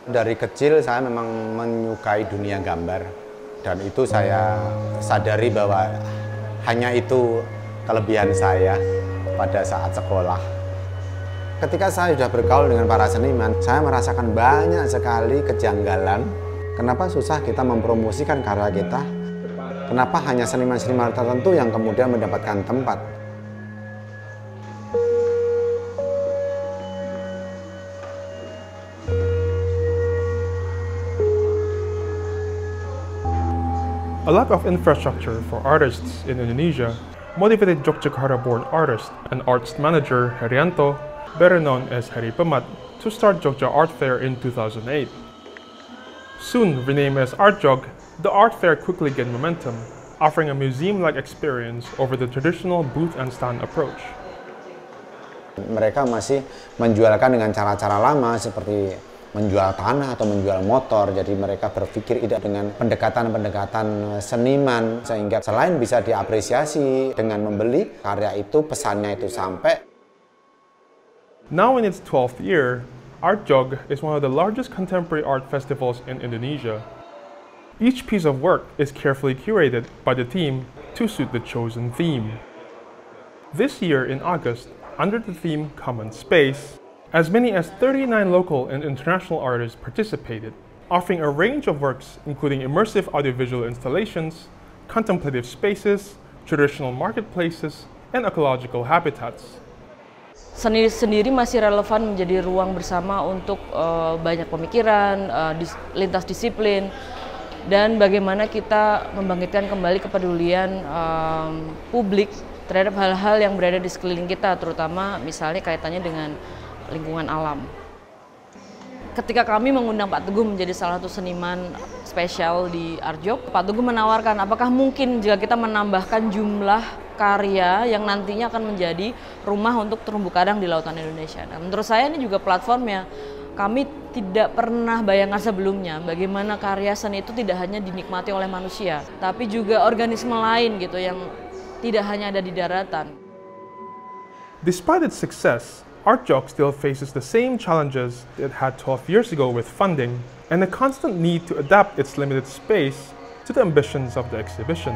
Dari kecil saya memang menyukai dunia gambar dan itu saya sadari bahwa hanya itu kelebihan saya pada saat sekolah. Ketika saya sudah bergaul dengan para seniman, saya merasakan banyak sekali kejanggalan. Kenapa susah kita mempromosikan karya kita? Kenapa hanya seniman-seniman tertentu yang kemudian mendapatkan tempat? A lack of infrastructure for artists in Indonesia motivated Yogyakarta-born artist and arts manager Herianto, better known as Heri Pemat, to start Jogja Art Fair in 2008. Soon renamed as ArtJog, the art fair quickly gained momentum, offering a museum-like experience over the traditional booth and stand approach. Mereka masih menjualkan dengan cara-cara lama seperti menjual tanah atau menjual motor, jadi mereka berpikir tidak dengan pendekatan-pendekatan seniman, sehingga selain bisa diapresiasi dengan membeli karya itu, pesannya itu sampai. Now in its 12th year, ArtJog is one of the largest contemporary art festivals in Indonesia. Each piece of work is carefully curated by the team to suit the chosen theme. This year in August, under the theme Common Space, as many as 39 local and international artists participated, offering a range of works including immersive audiovisual installations, contemplative spaces, traditional marketplaces, and ecological habitats. Seni sendiri masih relevan menjadi ruang bersama untuk banyak pemikiran, lintas disiplin, dan bagaimana kita membangkitkan kembali kepedulian publik terhadap hal-hal yang berada di sekeliling kita, terutama misalnya kaitannya dengan lingkungan alam. Ketika kami mengundang Pak Teguh menjadi salah satu seniman spesial di ArtJog, Pak Teguh menawarkan apakah mungkin jika kita menambahkan jumlah karya yang nantinya akan menjadi rumah untuk terumbu karang di lautan Indonesia. Nah, menurut saya ini juga platformnya. Kami tidak pernah bayangkan sebelumnya bagaimana karya seni itu tidak hanya dinikmati oleh manusia, tapi juga organisme lain gitu yang tidak hanya ada di daratan. Despite its success, ArtJog still faces the same challenges it had 12 years ago with funding and a constant need to adapt its limited space to the ambitions of the exhibition.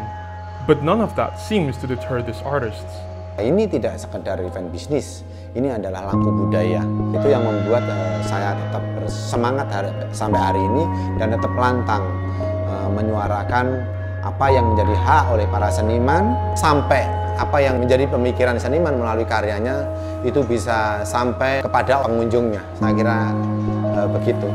But none of that seems to deter these artists. Ini tidak sekedar event bisnis, ini adalah lampu budaya. Itu yang membuat saya tetap bersemangat sampai hari ini dan tetap lantang menyuarakan apa yang menjadi hak oleh para seniman, sampai apa yang menjadi pemikiran seniman melalui karyanya itu bisa sampai kepada pengunjungnya. Saya kira begitu.